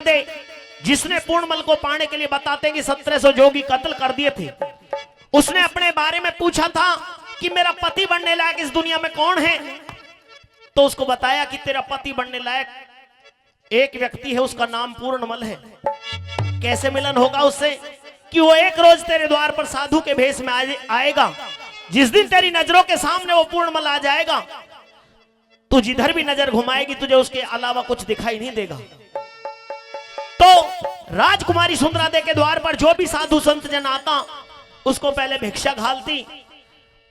दे जिसने पूर्णमल को पाने के लिए बताते कि 1700 जोगी कत्ल कर दिए थे। उसने अपने बारे में पूछा था कि मेरा पति बनने लायक इस दुनिया में कौन है, तो उसको बताया कि तेरा पति बनने लायक एक व्यक्ति है, उसका नाम पूर्णमल है। कैसे मिलन होगा उससे कि वो एक रोज तेरे द्वार पर साधु के भेष में आएगा। जिस दिन तेरी नजरों के सामने वो पूर्णमल आ जाएगा, तू जिधर भी नजर घुमाएगी तुझे उसके अलावा कुछ दिखाई नहीं देगा। तो राजकुमारी सुंदरादे के द्वार पर जो भी साधु संत जन आता, उसको पहले भिक्षा घालती।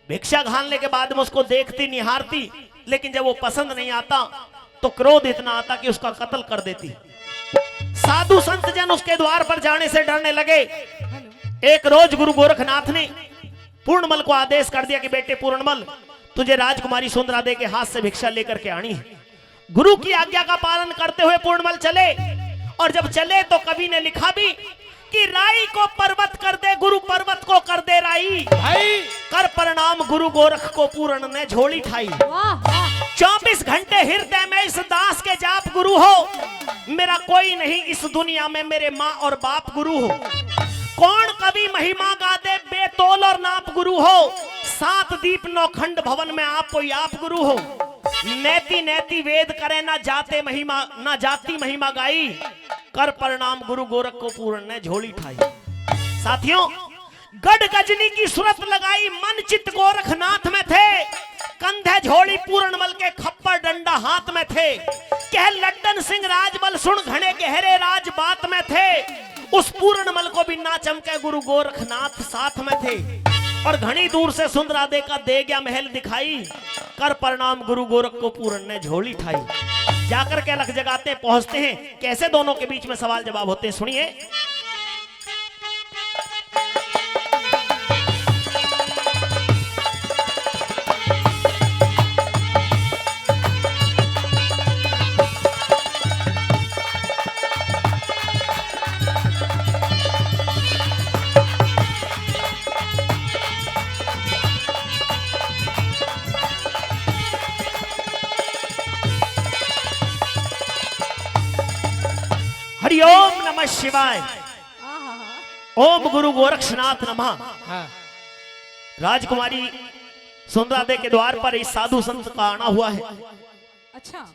भिक्षा घालने के बाद में उसको देखती, निहारती, लेकिन जब वो पसंद नहीं आता तो क्रोध इतना आता कि उसका कत्ल कर देती। साधु संत जन उसके द्वार पर जाने से डरने लगे। एक रोज गुरु गोरखनाथ ने पूर्णमल को आदेश कर दिया कि बेटे पूर्णमल, तुझे राजकुमारी सुंदरादे के हाथ से भिक्षा लेकर के आनी है। गुरु की आज्ञा का पालन करते हुए पूर्णमल चले, और जब चले तो कवि ने लिखा भी कि राई को पर्वत कर दे गुरु, पर्वत को कर दे राई, कर प्रणाम गुरु गोरख को पूर्ण ने झोली ठाई। 24 घंटे हृदय में इस दास के जाप गुरु हो, मेरा कोई नहीं इस दुनिया में, मेरे माँ और बाप गुरु हो। कौन कवि महिमा गा दे बेतोल और नाप गुरु हो, 7 दीप 9 खंड भवन में आप कोई आप गुरु हो। नैति नैति वेद करे ना जाते महिमा, ना जाति महिमा गाई, कर प्रणाम गुरु गोरख को पूर्ण ने झोली ठाई। साथियों, गढ़ गजनी की सूरत लगाई, मन चित्त गोरखनाथ में थे, कंधे झोली पूर्णमल के खप्पर डंडा हाथ में थे। कह लड्डन सिंह राजबल सुन घने गहरे राज बात में थे, उस पूर्णमल को भी ना चमके गुरु गोरखनाथ साथ में थे। और घनी दूर से सुंदरादे का दे गया महल दिखाई, कर प्रणाम गुरु गोरख को पूर्ण ने झोली ठाई। जाकर के अलग जगाते पहुंचते हैं, कैसे दोनों के बीच में सवाल जवाब होते हैं, सुनिए। हरिओम नमः शिवाय, ओम गुरु गोरक्षनाथ नमः। राजकुमारी सुंदरादे के द्वार पर इस साधु संत का आना हुआ है। अच्छा,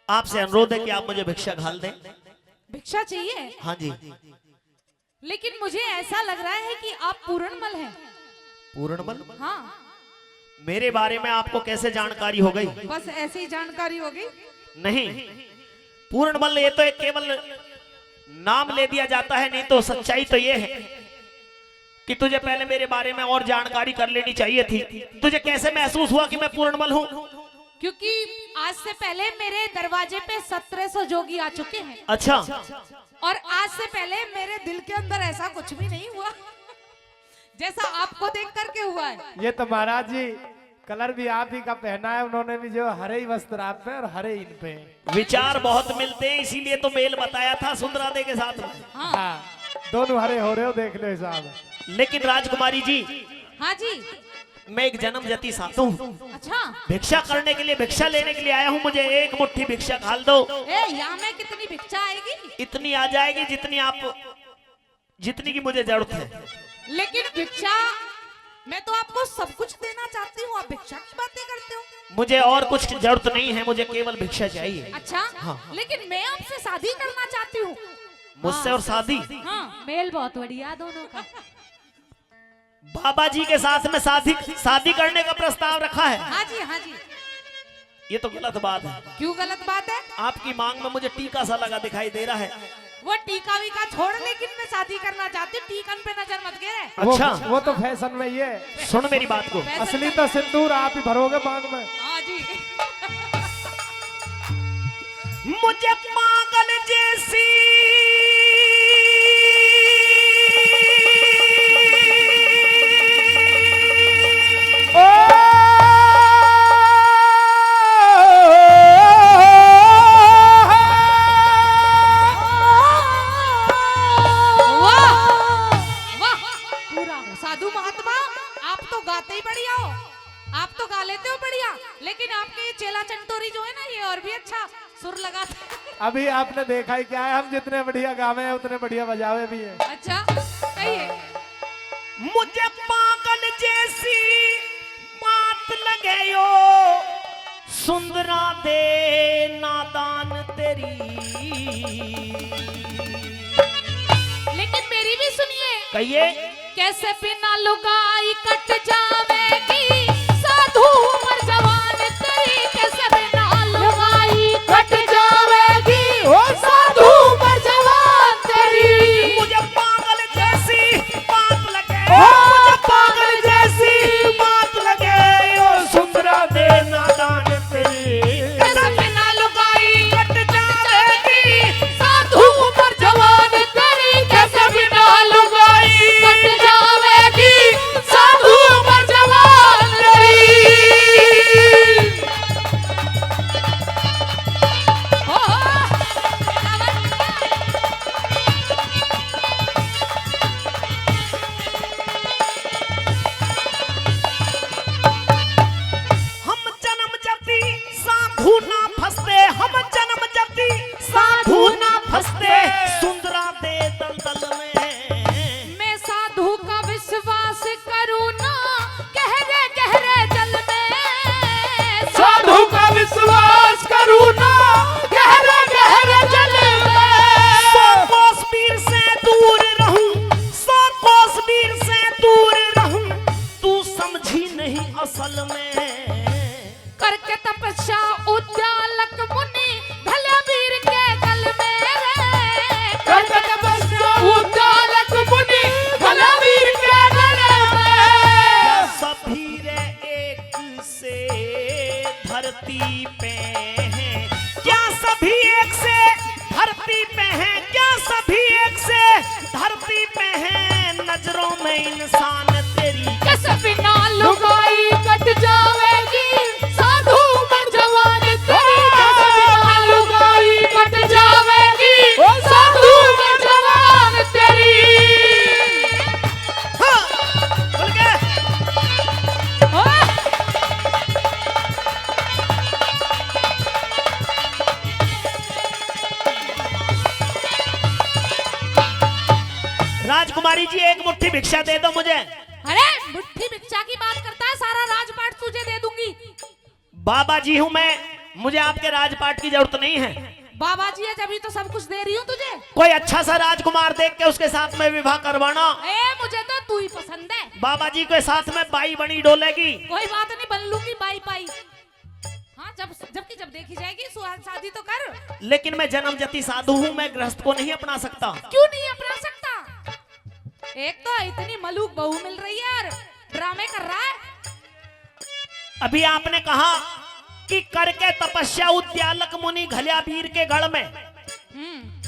आपसे अनुरोध है कि आप मुझे भिक्षा घाल दें। भिक्षा चाहिए? हाँ जी। लेकिन मुझे ऐसा लग रहा है कि आप पूर्णमल हैं। पूर्णमल? हाँ। मेरे बारे में आपको कैसे जानकारी हो गई? बस ऐसी ही जानकारी हो गई। नहीं, पूर्णमल ये तो एक केवल नाम ले दिया जाता है, नहीं तो सच्चाई तो ये है कि तुझे पहले मेरे बारे में और जानकारी कर लेनी चाहिए थी। तुझे कैसे महसूस हुआ कि मैं पूर्णमल हूँ? क्योंकि आज से पहले मेरे दरवाजे पे 1700 जोगी आ चुके हैं। अच्छा। और आज से पहले मेरे दिल के अंदर ऐसा कुछ भी नहीं हुआ जैसा आपको देख करके हुआ है। ये तो महाराज जी कलर भी आप ही का पहना है, उन्होंने भी जो हरे ही वस्त्र आप पे और हरे इन पे। विचार बहुत मिलते हैं, इसीलिए तो मेल बताया था सुंदरादे के साथ में। हाँ। दोनों हरे हो रहे हो, देख लो साहब। लेकिन राजकुमारी जी, हाँ जी, मैं एक जन्मजती साधु हूँ। अच्छा। भिक्षा करने के लिए, भिक्षा लेने के लिए आया हूँ। मुझे एक मुट्ठी भिक्षा घाल दो। यहाँ में कितनी भिक्षा आएगी? इतनी आ जाएगी जितनी की मुझे जरूरत है। लेकिन भिक्षा, मैं तो आपको सब कुछ देना चाहती हूँ, आप भिक्षा की बातें करते हो। मुझे और कुछ जरूरत नहीं है, मुझे केवल भिक्षा चाहिए। अच्छा। हाँ। लेकिन मैं आपसे शादी करना चाहती हूँ। मुझसे? और शादी? हाँ, मेल बहुत बढ़िया दोनों का। बाबा जी के साथ में शादी करने का प्रस्ताव रखा है। हाँ जी, हाँ जी। ये तो गलत बात है। क्यों गलत बात है? आपकी मांग में मुझे टीका सा लगा दिखाई दे रहा है। वो टीका वीका छोड़, लेकिन मैं शादी करना चाहती हूँ। टीकन पे नजर मत गिरे। अच्छा, वो तो फैशन में ही है। सुन मेरी बात को। असली तो सिंदूर आप ही भरोगे मांग में। हाँ जी। मुझे पागल जैसी साधु महात्मा, आप तो गाते ही बढ़िया हो, आप तो गा लेते हो बढ़िया, लेकिन आपके ये चेला चंटोरी जो है ना, ये और भी अच्छा सुर लगाते अभी आपने देखा ही क्या है, हम जितने बढ़िया गावे हैं उतने बढ़िया बजावे भी हैं। अच्छा कहिए। मुझे पागल जैसी बात लगे यो, सुंदरा दे नादान तेरी। लेकिन मेरी भी सुनिए। कहिए। कैसे बिना लुगाई कट जावेगी साधु उम्र जवान तेरी, कैसे बिना लुगाई कट जावेगी ओ साधु उम्र जवान तेरी। मुझे पागल जैसी बात लगे, मुझे पागल जैसी बात लगे यो, सुंदरा दे नादान तेरी। कैसे बिना लुगाई कट जावेगी साधु उम्र जवान तेरी, कैसे बिना लुगाई कट जावेगी साधु उम्र जवान तेरी। ओ हम जन्म जति साधु ना फंसते, हम जन्म जति साधु ना फंसते, सुंदरा दे दलदल में। मैं साधु का विश्वास करूं ना गहरे गहरे जल में, साधु का विश्वास करूं ना गहरे गहरे जल में। सौ कोस वीर से दूर रहूं, सौ कोस वीर से दूर रहूं, तू समझी नहीं असल में। करके तपस्या उद्यालक मुनि भले वीर के गल में रे, करके तपस्या उद्यालक मुनि भले वीर के गल में। क्या सभी रे एक से धरती पे हैं, क्या सभी एक से धरती पे हैं, क्या सभी एक से धरती पे हैं, नजरों में इंसान तेरी। कैसे बिना लुगाई कट जावेगी साधु उम्र जवान तेरी, कैसे बिना लुगाई कट जावेगी साधु उम्र जवान तेरी। हाँ, बोल के। राजकुमारी जी एक मुट्ठी भिक्षा दे दो मुझे। अरे मुट्ठी भिक्षा की बात करता है, सारा राजपाट तुझे दे दूंगी। बाबा जी हूँ मैं, मुझे आपके राजपाट की जरूरत नहीं है। बाबा जी है जब तो सब कुछ दे रही हूँ तुझे। कोई अच्छा सा राजकुमार देख के उसके साथ में विवाह करवाना। ए मुझे तो तू ही पसंद है। बाबा जी के साथ में बाई बनी डोलेगी। कोई बात नहीं, बन लूंगी बाई पाई। हाँ जब देखी जाएगी शादी तो कर। लेकिन मैं जन्म जति साधु हूँ, मैं गृहस्थ को नहीं अपना सकता। क्यों नहीं अपना सकता? एक तो इतनी मलूक बहू मिल रही है और ड्रामे कर रहा है। अभी आपने कहा कि करके तपस्या उद्यालक मुनि घलिया वीर के गढ़ में।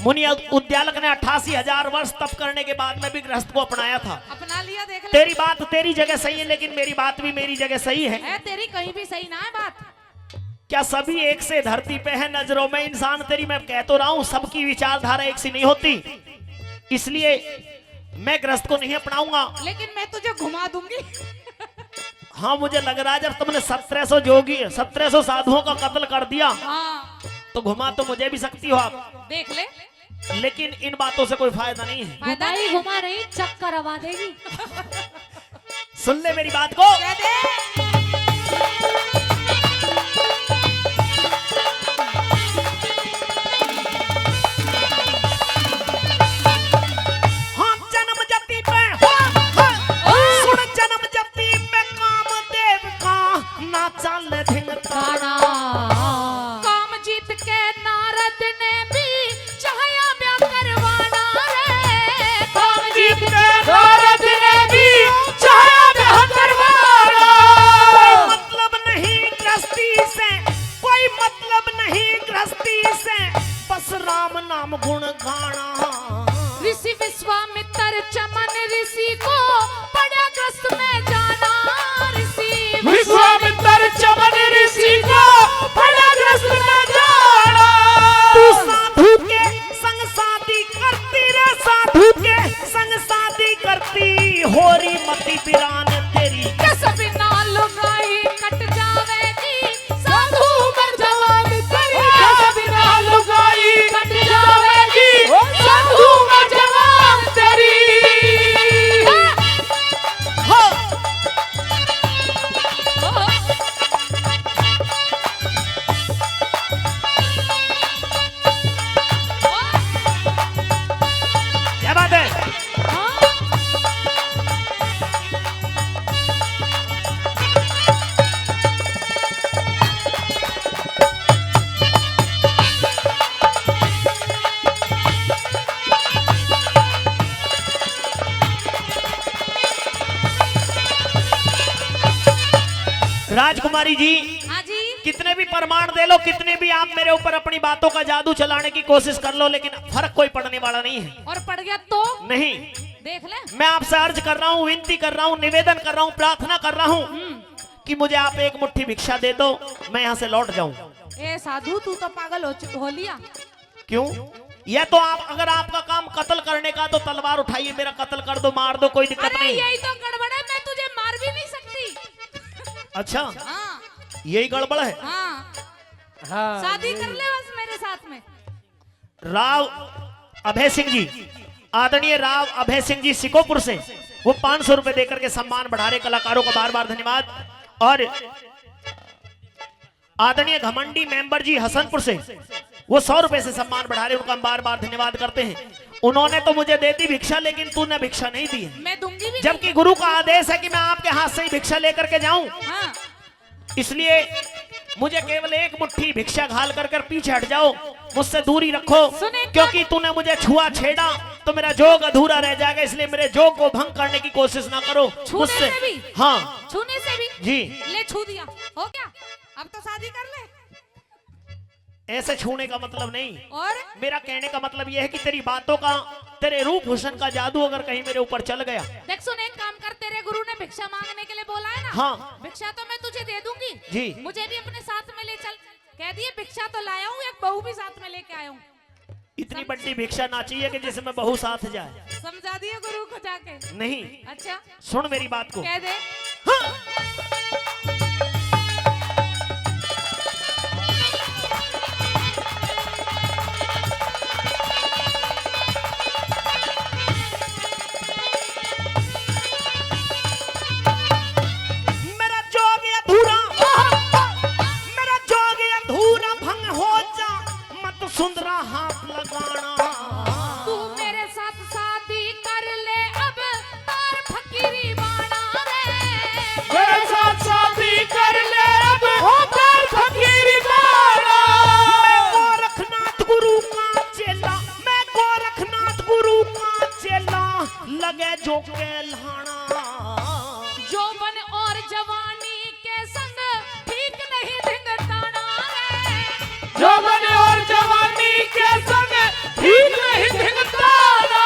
मुनि उद्यालक ने 88,000 वर्ष तप करने के बाद में भी गृहस्थ को अपनाया था। अपना लिया, देख ले। तेरी बात तेरी जगह सही है, लेकिन मेरी बात भी मेरी जगह सही है। तेरी कहीं भी सही ना है बात। क्या सभी एक से धरती पे है, नजरों में इंसान तेरी। मैं कह तो रहा हूं सबकी विचारधारा एक सी नहीं होती, इसलिए मैं गृहस्थ को नहीं अपनाऊंगा। लेकिन मैं तुझे घुमा दूंगी। हाँ मुझे लग रहा है जब तुमने 1700 साधुओं का कत्ल कर दिया, हाँ तो घुमा तो मुझे भी सकती हो आप। देख ले। लेकिन इन बातों से कोई फायदा नहीं है। फायदा नहीं, घुमा नहीं चक्कर करवा देगी। सुन ले मेरी बात को। कह दे। हाँ जन्म जति पे सुन, जन्म जति पे कामदेव का ना चल धिंगताना। काम जीत के नारद ने भी चाहया ब्याह करवाना रे। काम जीत के नारद ने भी चाहया ब्याह करवाना। कोई मतलब नहीं गृहस्थी से, कोई मतलब नहीं गृहस्थी से, बस राम नाम गुण गाना। ऋषि विश्वामित्र चमन ऋषि को पड़ा ग्रस्त में जाना। ऋषि विश्वामित्र चमन ऋषि को बड़ा ग्रस्त में जाना। तू साधु के संग शादी करती रे, साधु के संग शादी करती, होरी मती बिरान तेरी। कस बिना लुगाई कट जावेगी साधु उम्र जवान तेरी। कस बिना लुगाई राजकुमारी जी, हाँ जी। कितने भी प्रमाण दे लो, कितने भी आप मेरे ऊपर अपनी बातों का जादू चलाने की कोशिश कर लो, लेकिन फर्क कोई पड़ने वाला नहीं है। और पड़ गया तो नहीं, देख ले। मैं आपसे अर्ज कर रहा हूँ, विनती कर रहा हूँ, निवेदन कर रहा हूँ, प्रार्थना कर रहा हूँ कि मुझे आप एक मुट्ठी भिक्षा दे दो, मैं यहाँ से लौट जाऊं। ए साधु, तू तो पागल हो लिया। क्यों? यह तो आप, अगर आपका काम कत्ल करने का तो तलवार उठाइए, मेरा कत्ल कर दो, मार दो, कोई दिक्कत अरे नहीं। यही तो गड़बड़ है, मैं तुझे मार भी नहीं सकती। अच्छा, हाँ यही गड़बड़ है। हाँ, हाँ, शादी कर ले बस मेरे साथ में। राव अभय सिंह जी, आदरणीय राव अभय सिंह जी सिकोपुर से, वो 500 रुपए देकर के सम्मान बढ़ा रहे, कलाकारों का बार बार धन्यवाद। और आदरणीय घमंडी मेंबर जी हसनपुर से, वो 100 रुपए से सम्मान बढ़ा रहे, उनका हम बार बार धन्यवाद करते हैं। उन्होंने तो मुझे दे दी भिक्षा, लेकिन तूने भिक्षा नहीं दी है, मैं दूंगी भी जबकि गुरु का आदेश है कि मैं आपके हाथ से ही भिक्षा लेकर के जाऊं। नहीं। हाँ, इसलिए मुझे केवल एक मुट्ठी भिक्षा घाल कर पीछे हट जाओ, मुझसे दूरी रखो, सुने क्योंकि तूने मुझे छुआ छेड़ा तो मेरा जोग अधूरा रह जाएगा, इसलिए मेरे जोग को भंग करने की कोशिश ना करो छूने मुझसे। से भी? हाँ छूने से भी जी, ले, छू दिया, हो गया, अब तो शादी कर ले। ऐसे छूने का मतलब नहीं, और मेरा कहने का मतलब यह है कि तेरी बातों का, तेरे रूप हुस्न का जादू अगर कहीं मेरे ऊपर चल गया। देख सुन, एक काम कर, तेरे गुरु ने भिक्षा मांगने के लिए बोला है ना। हाँ। भिक्षा तो मैं तुझे दे दूंगी जी। मुझे भी अपने साथ में ले चल। कह दिए भिक्षा तो लाया हूँ, एक बहू भी साथ में लेके आया हूँ। इतनी बड़ी भिक्षा ना चाहिए कि जिसमें बहू साथ जाए। समझा दिए गुरु को जाके? नहीं, अच्छा, सुन मेरी बात को। कह दे। मेरा जोग अधूरा, मेरा जोग अधूरा भंग हो जा, मत सुंदरा हाथ लगाना। तू मेरे साथ शादी कर ले, अब तार फकीरी बाना रे। मेरे साथ शादी कर ले, अब तार फकीरी बाना। मैं गोरखनाथ गुरु का चेला, मैं गोरखनाथ गुरु का चेला, लगे जो कहलाना। जौवन और जवानी के संग ठीक नहीं धिंगताना रे। जौवन और जवानी के संग ठीक नहीं धिंगताना।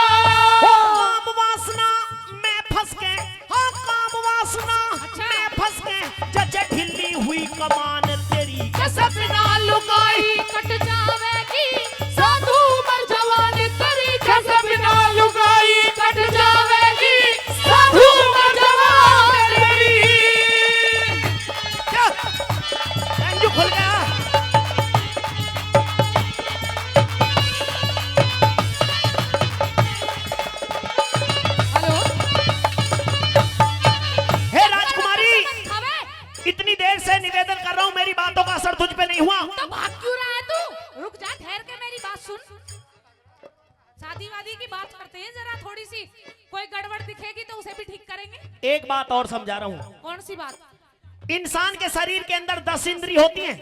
काम वासना में फंस के, हाँ काम वासना अच्छा। में फंस के, जज ढिल्ली हुई कमान तेरी कसम ना लुगाई कट जावेगी, साधु मर जवानी तेरी कसम ना लुगाई कट जावेगी, साधु मर जवानी तेरी। क्या? अंजू खुल गया। हेलो, हे राजकुमारी, अबे इतनी देर से निवेदन कर रहा हूँ, मेरी बातों का असर तुझ पे नहीं हुआ। तो भाग क्यों रहा है तू? रुक जा, ठहर के मेरी बात सुन। शादी वादी की बात करते हैं, जरा थोड़ी सी कोई गड़बड़ दिखेगी तो उसे भी ठीक करेंगे। एक बात और समझा रहा हूँ, कौन सी बात? इंसान के शरीर के अंदर 10 इंद्री होती हैं,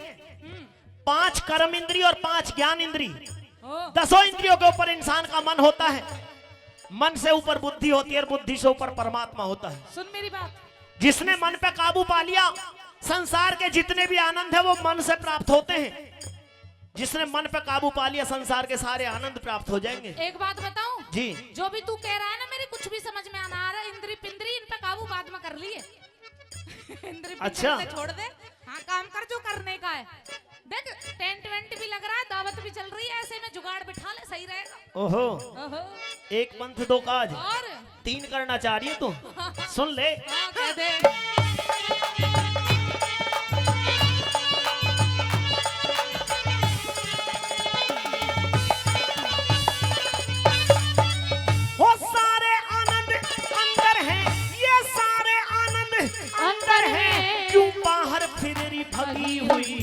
5 कर्म इंद्री और 5 ज्ञान इंद्री। ओ, 10 इंद्रियों के ऊपर इंसान का मन होता है, मन से ऊपर बुद्धि होती है और बुद्धि से ऊपर परमात्मा होता है। सुन मेरी बात। जिसने मन पे काबू पा लिया, संसार के जितने भी आनंद है वो मन से प्राप्त होते हैं। जिसने मन पे काबू पा लिया, संसार के सारे आनंद प्राप्त हो जाएंगे। एक बात बताऊं? जी, जो भी तू कह रहा है ना, मेरी कुछ भी समझ में आना आ रहा है। इंद्री पिंद्री इन पे काबू बाद में कर लिए। इंद्री पिंद्री अच्छा। से छोड़ दे, हाँ काम कर जो करने का है। देख टेंट वेंट भी लग रहा है, दावत भी चल रही है, ऐसे में जुगाड़ बिठा ले, सही रहेगा। ओहो, ओहो, एक पंथ 2 काज, और 3 करना चाह रही है तू। सुन ले, हाँ कह दे। वो सारे आनंद अंदर हैं, ये सारे आनंद अंदर हैं, क्यों बाहर फिरी भगी हुई।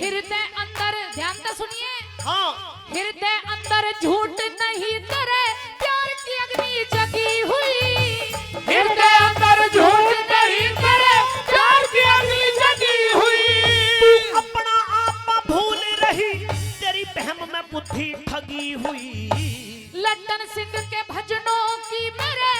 हृदय अंदर, ध्यान से सुनिए, हाँ, हृदय अंदर झूठ नहीं करे, प्यार की अग्नि जगी हुई। हृदय अंदर झूठ नहीं करे, प्यार की अग्नि जगी हुई। तू अपना आप भूल रही, तेरी बहम में बुद्धि ठगी हुई। लड्डन सिंह के भजनों की मेरे